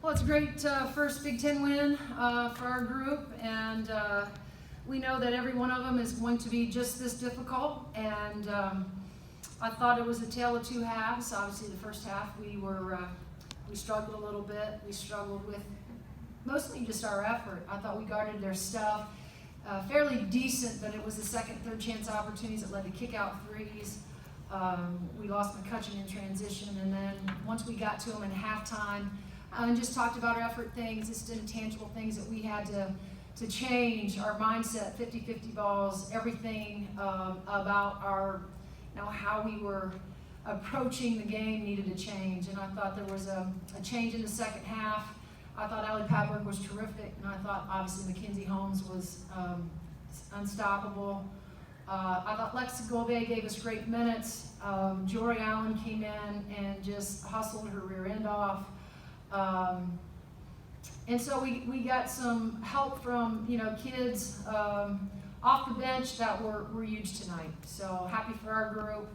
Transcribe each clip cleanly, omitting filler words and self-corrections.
Well, it's a great first Big Ten win for our group, and we know that every one of them is going to be just this difficult. And I thought it was a tale of two halves. Obviously, the first half we struggled a little bit. We struggled with mostly just our effort. I thought we guarded their stuff fairly decent, but it was the second, third chance opportunities that led to kick-out threes. We lost McCutcheon in transition, and then once we got to them in halftime, and just talked about our effort things, just intangible things that we had to change, our mindset, 50-50 balls, everything about our, how we were approaching the game needed to change. And I thought there was a change in the second half. I thought Allie Padwork was terrific, and I thought obviously Mackenzie Holmes was unstoppable. I thought Lex Golbey gave us great minutes. Jory Allen came in and just hustled her rear end off. And so we got some help from kids off the bench that were huge tonight. So happy for our group.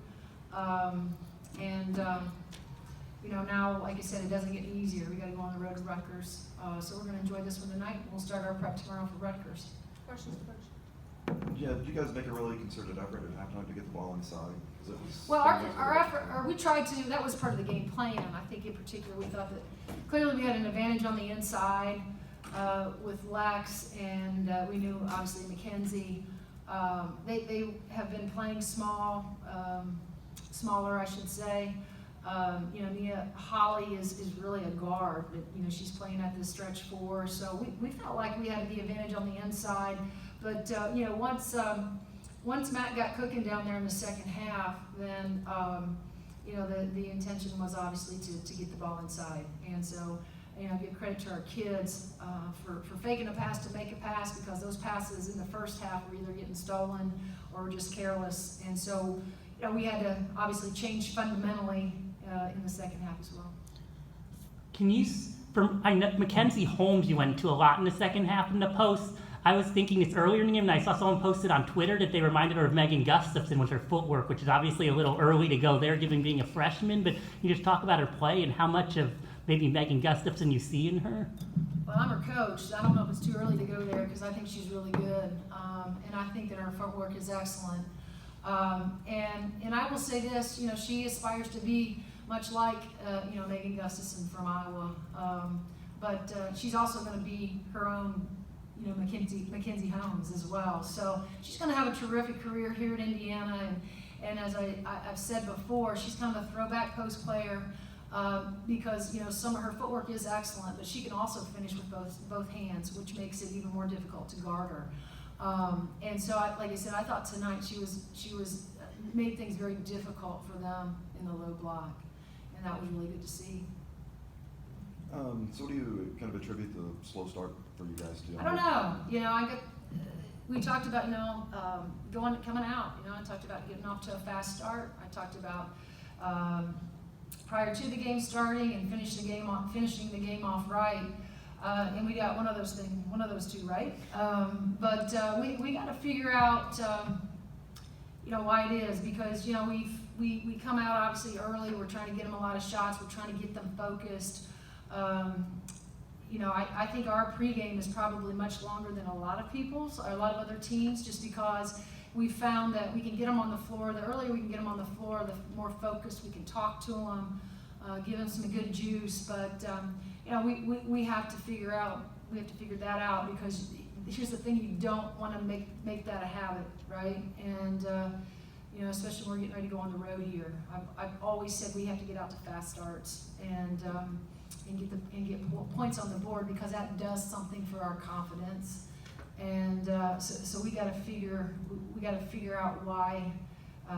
Now, like I said, it doesn't get easier. We got to go on the road to Rutgers. So we're going to enjoy this one tonight. We'll start our prep tomorrow for Rutgers. Questions, Coach? Yeah, did you guys make a really concerted effort at halftime to get the ball inside? It was well, our effort, we tried to, that was part of the game plan. I think in particular we thought that clearly we had an advantage on the inside with Lex, and we knew obviously Mackenzie. They have been playing smaller, I should say. Nia Holly is really a guard, but she's playing at the stretch four, so we felt like we had the advantage on the inside. But once Matt got cooking down there in the second half, then the intention was obviously to get the ball inside. And so give credit to our kids for faking a pass to make a pass, because those passes in the first half were either getting stolen or just careless. And so we had to obviously change fundamentally in the second half as well. I know Mackenzie Holmes you went to a lot in the second half in the post. I was thinking it's earlier in the game, and I saw someone posted on Twitter that they reminded her of Megan Gustafson with her footwork, which is obviously a little early to go there, given being a freshman. But you just talk about her play and how much of maybe Megan Gustafson you see in her. Well, I'm her coach. I don't know if it's too early to go there, because I think she's really good, and I think that her footwork is excellent. And I will say this, she aspires to be much like Megan Gustafson from Iowa, but she's also going to be her own Mackenzie Holmes as well. So she's going to have a terrific career here at Indiana, and as I've said before, she's kind of a throwback post player because some of her footwork is excellent, but she can also finish with both hands, which makes it even more difficult to guard her. And so, like I said, I thought tonight she was made things very difficult for them in the low block, and that was really good to see. So what do you kind of attribute the slow start for you guys to? I don't know. We talked about coming out. I talked about getting off to a fast start. I talked about prior to the game starting and finishing the game off right. And we got one of those two right. But we got to figure out why it is, because we come out obviously early. We're trying to get them a lot of shots. We're trying to get them focused. I think our pregame is probably much longer than a lot of people's, or a lot of other teams, just because we found that we can get them on the floor. The earlier we can get them on the floor, the more focused we can talk to them, give them some good juice. But we have to figure that out, because here's the thing: you don't want to make that a habit, right? And especially when we're getting ready to go on the road here. I've always said we have to get out to fast starts and get points on the board, because that does something for our confidence. And so we got to figure out why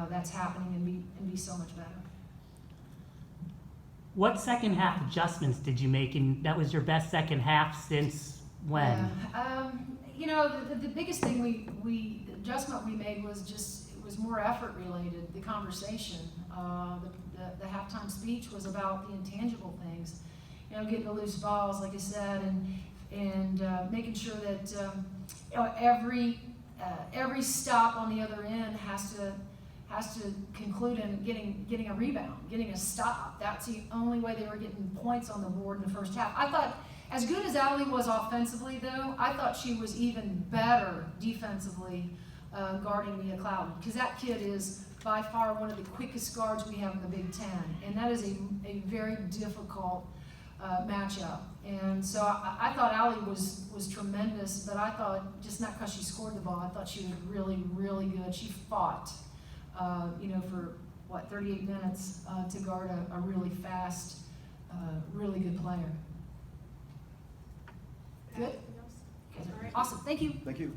that's happening and be so much better. What second half adjustments did you make, and that was your best second half since when? Yeah. The biggest thing the adjustment we made was more effort related. The conversation, the halftime speech was about the intangible things. Getting the loose balls, like I said, and making sure that every stop on the other end has has to conclude in getting a rebound, getting a stop. That's the only way they were getting points on the board in the first half. I thought, as good as Allie was offensively, though, I thought she was even better defensively guarding Mia Clouden, because that kid is by far one of the quickest guards we have in the Big Ten, and that is a very difficult matchup. And so I thought Allie was tremendous, but I thought, just not because she scored the ball, I thought she was really, really good. She fought, for, 38 minutes to guard a really fast, really good player. Good? Okay. Awesome. Thank you. Thank you.